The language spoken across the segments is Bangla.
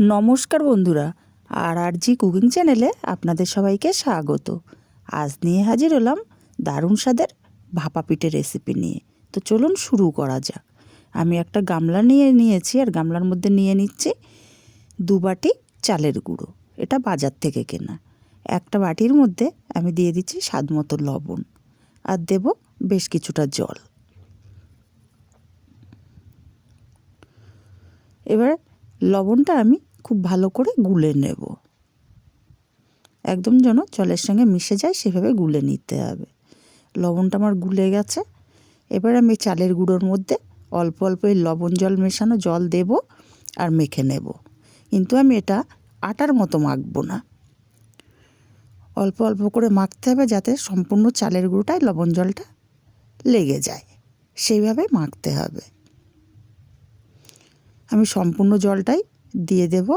নমস্কার বন্ধুরা, আর জি কুকিং চ্যানেলে আপনাদের সবাইকে স্বাগত। আজ নিয়ে হাজির হলাম দারুণ স্বাদের ভাপা পিঠের রেসিপি নিয়ে। তো চলুন শুরু করা যাক। আমি একটা গামলা নিয়েছি আর গামলার মধ্যে নিয়ে নিচ্ছি 2 বাটি চালের গুঁড়ো। এটা বাজার থেকে কেনা। একটা বাটির মধ্যে আমি দিয়ে দিচ্ছি স্বাদ মতো লবণ আর দেব বেশ কিছুটা জল। এবার লবণটা আমি খুব ভালো করে গুলে নেব, একদম যেন জলের সঙ্গে মিশে যায় সেভাবে গুলে নিতে হবে। লবণটা আমার গুলে গেছে। এবার আমি চালের গুঁড়োর মধ্যে অল্প অল্প এই লবণ জল মেশানো জল দেব আর মেখে নেব। কিন্তু আমি এটা আটার মতো মাখবো না, অল্প অল্প করে মাখতে হবে যাতে সম্পূর্ণ চালের গুঁড়োটায় লবণ জলটা লেগে যায়, সেইভাবে মাখতে হবে। আমি সম্পূর্ণ জলটাই দিয়ে দেব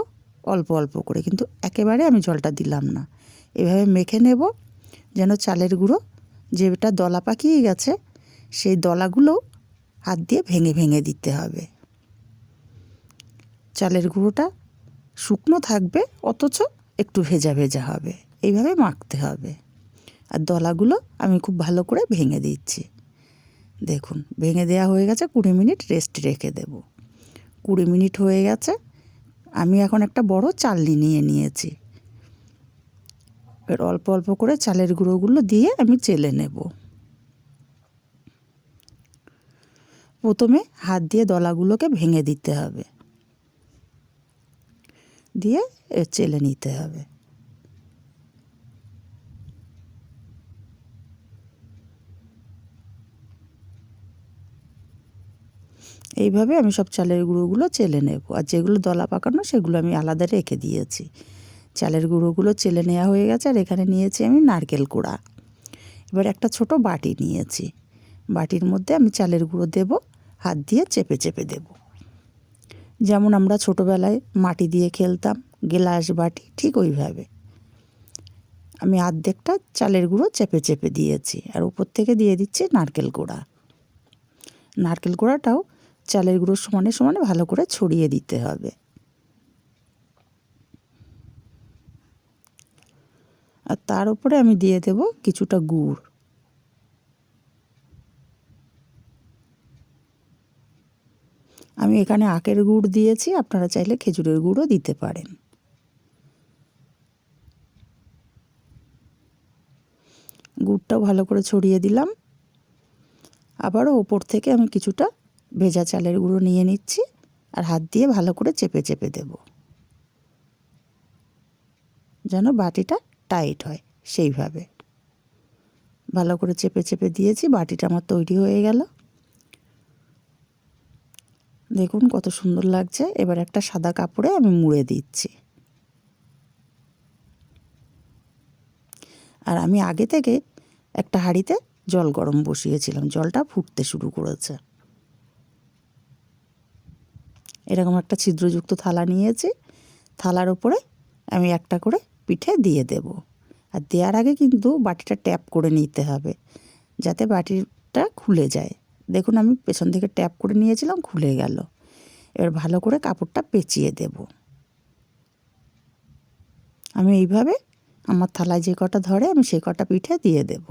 অল্প অল্প করে, কিন্তু একেবারে আমি জলটা দিলাম না। এভাবে মেখে নেব যেন চালের গুঁড়ো যেটা দলা পাকিয়ে গেছে সেই দলাগুলোও হাত দিয়ে ভেঙে ভেঙে দিতে হবে। চালের গুঁড়োটা শুকনো থাকবে অথচ একটু ভেজা ভেজা হবে, এইভাবে মাখতে হবে। আর দলাগুলো আমি খুব ভালো করে ভেঙে দিচ্ছি। দেখুন ভেঙে দেওয়া হয়ে গেছে। 20 মিনিট রেস্ট রেখে দেব। 20 মিনিট হয়ে গেছে। আমি এখন একটা বড় চালনি নিয়েছি। এর অল্প অল্প করে চালের গুঁড়োগুলো দিয়ে আমি চেলে নেব। প্রথমে হাত দিয়ে দলাগুলোকে ভেঙে দিতে হবে, দিয়ে চেলে নিতে হবে। এইভাবে আমি সব চালের গুঁড়োগুলো চেলে নেব। আর যেগুলো দলা পাকানো সেগুলো আমি আলাদা রেখে দিয়েছি। চালের গুঁড়োগুলো চেলে নেওয়া হয়ে গেছে। আর এখানে নিয়েছি আমি নারকেল কোড়া। এবার একটা ছোট বাটি নিয়েছি। বাটির মধ্যে আমি চালের গুঁড়ো দেব, হাত দিয়ে চেপে চেপে দেব। যেমন আমরা ছোটোবেলায় মাটি দিয়ে খেলতাম, গ্লাস বাটি, ঠিক ওইভাবে আমি অর্ধেকটা চালের গুঁড়ো চেপে চেপে দিয়েছি। আর উপর থেকে দিয়ে দিচ্ছি নারকেল কোড়া। নারকেল কোড়াটাও চালের গুঁড়োর সমানে সমানে ভালো করে ছড়িয়ে দিতে হবে। আর তার উপরে আমি দিয়ে দেব কিছুটা গুড়। আমি এখানে আখের গুড় দিয়েছি, আপনারা চাইলে খেজুরের গুড়ও দিতে পারেন। গুড়টাও ভালো করে ছড়িয়ে দিলাম। আবারও ওপর থেকে আমি কিছুটা ভেজা চালের গুঁড়ো নিয়ে নিচ্ছি আর হাত দিয়ে ভালো করে চেপে চেপে দেব, যেন বাটিটা টাইট হয়। সেইভাবে ভালো করে চেপে চেপে দিয়েছি। বাটিটা আমার তৈরি হয়ে গেল। দেখুন কত সুন্দর লাগছে। এবার একটা সাদা কাপড়ে আমি মুড়ে দিচ্ছি। আর আমি আগে থেকে একটা হাঁড়িতে জল গরম বসিয়েছিলাম, জলটা ফুটতে শুরু করেছে। এরকম একটা ছিদ্রযুক্ত থালা নিয়েছি। থালার উপরে আমি একটা করে পিঠে দিয়ে দেব। আর দেওয়ার আগে কিন্তু বাটিটা ট্যাপ করে নিতে হবে যাতে বাটিটা খুলে যায়। দেখুন আমি পেছন থেকে ট্যাপ করে নিয়েছিলাম, খুলে গেল। এবার ভালো করে কাপড়টা পেঁচিয়ে দেব। আমি এইভাবে আমার থালায় যে কটা ধরে আমি সেই কটা পিঠে দিয়ে দেব।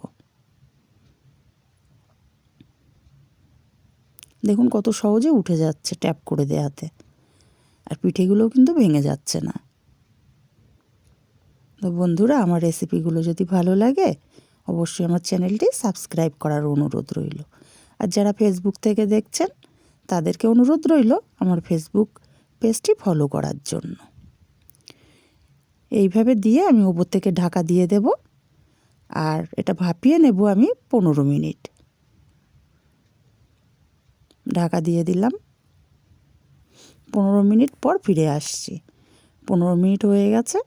দেখুন কত সহজে উঠে যাচ্ছে ট্যাপ করে দেওয়াতে। আর পিঠেগুলোও কিন্তু ভেঙে যাচ্ছে না। তো বন্ধুরা, আমার রেসিপিগুলো যদি ভালো লাগে অবশ্যই আমার চ্যানেলটি সাবস্ক্রাইব করার অনুরোধ রইল। আর যারা ফেসবুক থেকে দেখছেন তাদেরকে অনুরোধ রইল আমার ফেসবুক পেজটি ফলো করার জন্য। এইভাবে দিয়ে আমি ওপর থেকে ঢাকা দিয়ে দেব। আর এটা ভাপিয়ে নেব আমি 15 মিনিট। ঢাকা দিয়ে দিলাম। 15 মিনিট পর ফিরে আসছি। 15 মিনিট হয়ে গেছে।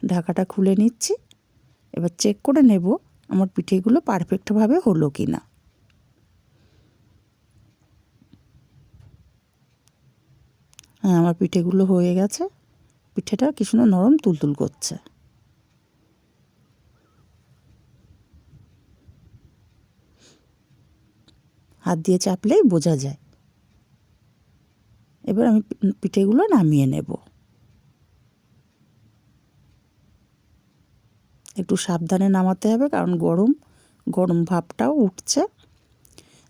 ঢাকাটা খুলে নিচ্ছি। এবার চেক করে নেব আমার পিঠেগুলো পারফেক্টভাবে হলো কি না। হ্যাঁ, আমার পিঠেগুলো হয়ে গেছে। পিঠেটা কি সুন্দর নরম তুলতুল করছে। হাত দিয়ে চাপলেই বোঝা যায়। এবার আমি পিঠেগুলো নামিয়ে নেব। একটু সাবধানে নামাতে হবে, কারণ গরম গরম ভাবটাও উঠছে।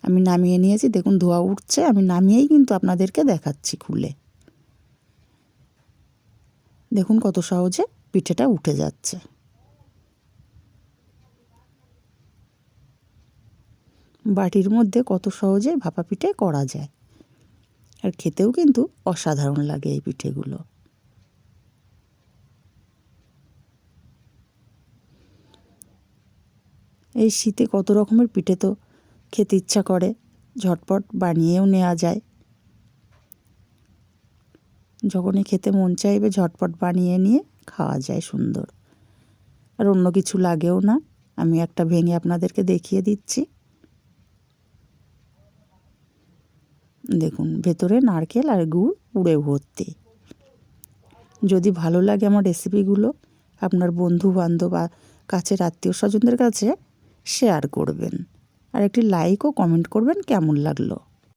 আমি নামিয়ে নিয়েছি, দেখুন ধোঁয়া উঠছে। আমি নামিয়েই কিন্তু আপনাদেরকে দেখাচ্ছি খুলে। দেখুন কত সহজে পিঠেটা উঠে যাচ্ছে। বাটির মধ্যে কত সহজে ভাপা পিঠে করা যায়, আর খেতেও কিন্তু অসাধারণ লাগে এই পিঠেগুলো। এই শীতে কত রকমের পিঠে তো খেতে ইচ্ছা করে, ঝটপট বানিয়েও নেওয়া যায়। যখনই খেতে মন চাইবে ঝটপট বানিয়ে নিয়ে খাওয়া যায় সুন্দর, আর অন্য কিছু লাগেও না। আমি একটা ভেঙে আপনাদেরকে দেখিয়ে দিচ্ছি। দেখুন ভেতরে নারকেল আর গুড় পুড়ে ভর্তি। যদি ভালো লাগে আমার রেসিপিগুলো, আপনার বন্ধু বান্ধব বা কাছের আত্মীয় স্বজনদের কাছে শেয়ার করবেন, আর একটি লাইক ও কমেন্ট করবেন কেমন লাগলো।